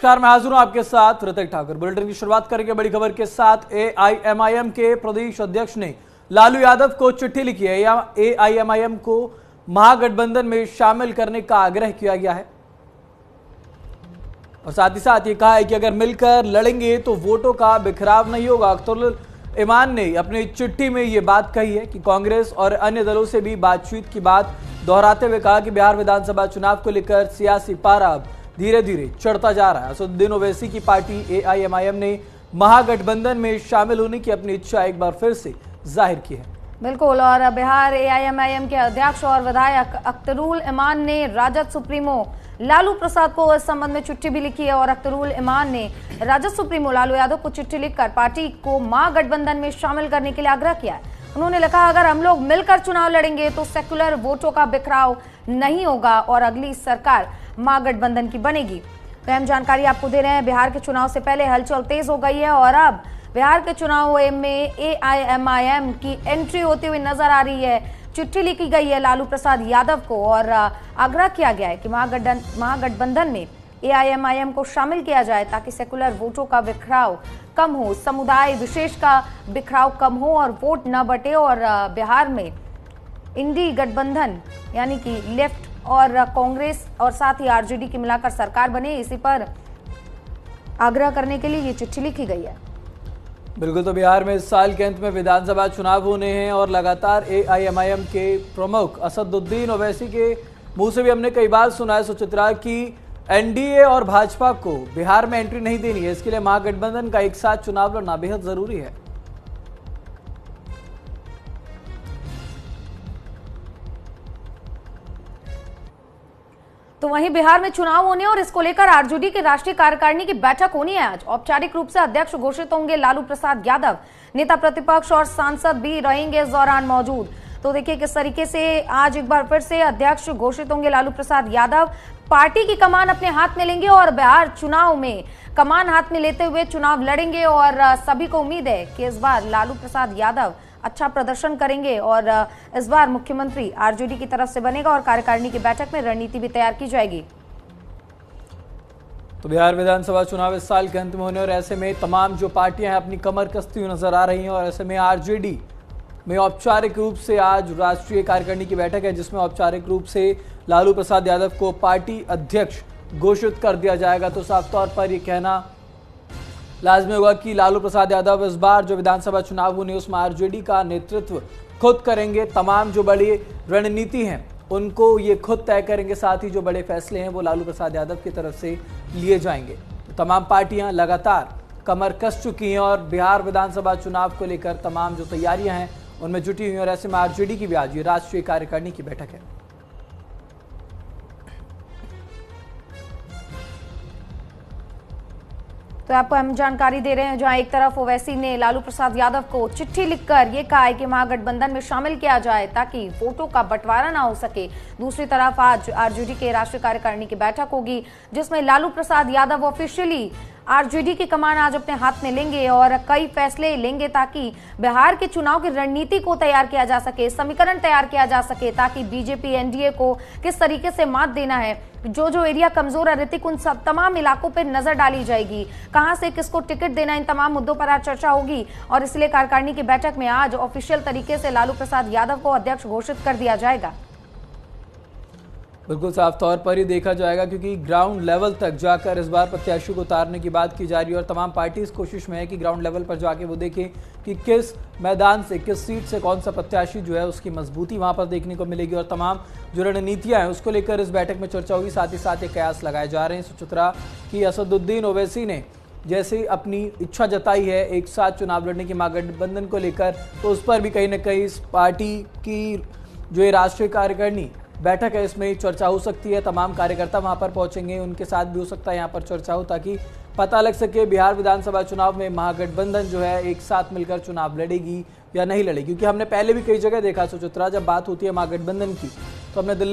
नमस्कार, मैं हाजिर हूं आपके साथ ऋतिक ठाकुर। बुलेटिन की शुरुआत करेंगे बड़ी खबर के साथ। एआईएमआईएम के प्रदेश अध्यक्ष ने लालू यादव को चिट्ठी लिखी है। एआईएमआईएम को महागठबंधन में शामिल करने का आग्रह किया गया है और साथ ही साथ ये कहा है कि अगर मिलकर लड़ेंगे तो वोटों का बिखराव नहीं होगा। अख्तरुल इमान ने अपनी चिट्ठी में ये बात कही है कि कांग्रेस और अन्य दलों से भी बातचीत की बात दोहराते हुए कहा कि बिहार विधानसभा चुनाव को लेकर सियासी पारा अब धीरे धीरे चढ़ता जा रहा है। असदुद्दीन ओवैसी की पार्टी एआईएमआईएम ने महागठबंधन में शामिल होने की अपनी इच्छा एक बार फिर से जाहिर की है। बिल्कुल, और बिहार एआईएमआईएम के अध्यक्ष और विधायक अख्तरुल इमान ने राजद सुप्रीमो लालू प्रसाद को इस संबंध में चिट्ठी भी लिखी है और अख्तरुल इमान ने राजद सुप्रीमो लालू यादव को चिट्ठी लिखकर पार्टी को महागठबंधन में शामिल करने के लिए आग्रह किया है। उन्होंने लिखा, अगर हम लोग मिलकर चुनाव लड़ेंगे तो सेक्युलर वोटों का बिखराव नहीं होगा और अगली सरकार महागठबंधन की बनेगी। तो अहम जानकारी आपको दे रहे हैं। बिहार के चुनाव से पहले हलचल तेज हो गई है और अब बिहार के चुनाव में एआईएमआईएम की एंट्री होती हुई नजर आ रही है। चिट्ठी लिखी गई है लालू प्रसाद यादव को और आग्रह किया गया है कि महागठबंधन में एआईएमआईएम को शामिल किया जाए ताकि सेकुलर वोटों का बिखराव कम हो, समुदाय विशेष का बिखराव कम हो और वोट न बटे और बिहार में इंडी गठबंधन यानी कि लेफ्ट और कांग्रेस और साथ ही आरजेडी की मिलाकर सरकार बने। इसी पर आग्रह करने के लिए ये चिट्ठी लिखी गई है। बिल्कुल, तो बिहार में इस साल के अंत में विधानसभा चुनाव होने हैं और लगातार एआईएमआईएम के प्रमुख असदुद्दीन ओवैसी के मुंह से भी हमने कई बार सुना है सुचित्रा की एनडीए और भाजपा को बिहार में एंट्री नहीं देनी है। इसके लिए महागठबंधन का एक साथ चुनाव लड़ना बेहद जरूरी है। तो वहीं बिहार में चुनाव होने और इसको लेकर आरजेडी की राष्ट्रीय कार्यकारिणी की बैठक होनी है आज। औपचारिक रूप से अध्यक्ष घोषित होंगे लालू प्रसाद यादव। नेता प्रतिपक्ष और सांसद भी रहेंगे इस दौरान मौजूद। तो देखिए किस तरीके से आज एक बार फिर से अध्यक्ष घोषित होंगे लालू प्रसाद यादव। पार्टी की कमान अपने हाथ में लेंगे और बिहार चुनाव में कमान हाथ में लेते हुए चुनाव लड़ेंगे और सभी को उम्मीद है कि इस बार लालू प्रसाद यादव अच्छा प्रदर्शन करेंगे और इस बार मुख्यमंत्री आरजेडी की तरफ से बनेगा और कार्यकारिणी की बैठक में रणनीति भी तैयार की जाएगी। तो बिहार विधानसभा चुनाव इस साल के अंत में होने और ऐसे में तमाम जो पार्टियां हैं अपनी कमर कसती हुई नजर आ रही हैं और ऐसे में आरजेडी में औपचारिक रूप से आज राष्ट्रीय कार्यकारिणी की बैठक है जिसमें औपचारिक रूप से लालू प्रसाद यादव को पार्टी अध्यक्ष घोषित कर दिया जाएगा। तो साफ तौर पर यह कहना लाजमी होगा कि लालू प्रसाद यादव इस बार जो विधानसभा चुनाव होने उसमें आरजेडी का नेतृत्व खुद करेंगे। तमाम जो बड़ी रणनीति हैं उनको ये खुद तय करेंगे, साथ ही जो बड़े फैसले हैं वो लालू प्रसाद यादव की तरफ से लिए जाएंगे। तमाम पार्टियां लगातार कमर कस चुकी हैं और बिहार विधानसभा चुनाव को लेकर तमाम जो तैयारियां हैं उनमें जुटी हुई और ऐसे में आरजेडी की भी आज ये राष्ट्रीय कार्यकारिणी की बैठक है। तो आपको हम जानकारी दे रहे हैं जहां एक तरफ ओवैसी ने लालू प्रसाद यादव को चिट्ठी लिखकर ये कहा है कि महागठबंधन में शामिल किया जाए ताकि वोटों का बंटवारा ना हो सके। दूसरी तरफ आज आरजेडी के राष्ट्रीय कार्यकारिणी की बैठक होगी जिसमें लालू प्रसाद यादव ऑफिशियली आरजेडी की कमान आज अपने हाथ में लेंगे और कई फैसले लेंगे ताकि बिहार के चुनाव की रणनीति को तैयार किया जा सके, समीकरण तैयार किया जा सके ताकि बीजेपी एनडीए को किस तरीके से मात देना है, जो एरिया कमजोर है ऋतिक उन सब तमाम इलाकों पर नजर डाली जाएगी, कहां से किसको टिकट देना, इन तमाम मुद्दों पर आज चर्चा होगी और इसलिए कार्यकारिणी की बैठक में आज ऑफिशियल तरीके से लालू प्रसाद यादव को अध्यक्ष घोषित कर दिया जाएगा। बिल्कुल साफ तौर पर ही देखा जाएगा क्योंकि ग्राउंड लेवल तक जाकर इस बार प्रत्याशी को उतारने की बात की जा रही है और तमाम पार्टी इस कोशिश में है कि ग्राउंड लेवल पर जाके वो देखें कि किस मैदान से, किस सीट से कौन सा प्रत्याशी जो है उसकी मजबूती वहां पर देखने को मिलेगी और तमाम जो रणनीतियां हैं उसको लेकर इस बैठक में चर्चा होगी। साथ ही साथ ये कयास लगाए जा रहे हैं सुचित्रा कि असदुद्दीन ओवैसी ने जैसे अपनी इच्छा जताई है एक साथ चुनाव लड़ने की महागठबंधन को लेकर, तो उस पर भी कहीं ना कहीं इस पार्टी की जो ये राष्ट्रीय कार्यकारिणी बैठक है इसमें चर्चा हो सकती है। तमाम कार्यकर्ता वहां पर पहुंचेंगे, उनके साथ भी हो सकता है यहाँ पर चर्चा हो ताकि पता लग सके बिहार विधानसभा चुनाव में महागठबंधन जो है एक साथ मिलकर चुनाव लड़ेगी या नहीं लड़ेगी। क्योंकि हमने पहले भी कई जगह देखा सुचित्रा, जब बात होती है महागठबंधन की तो हमने दिल्ली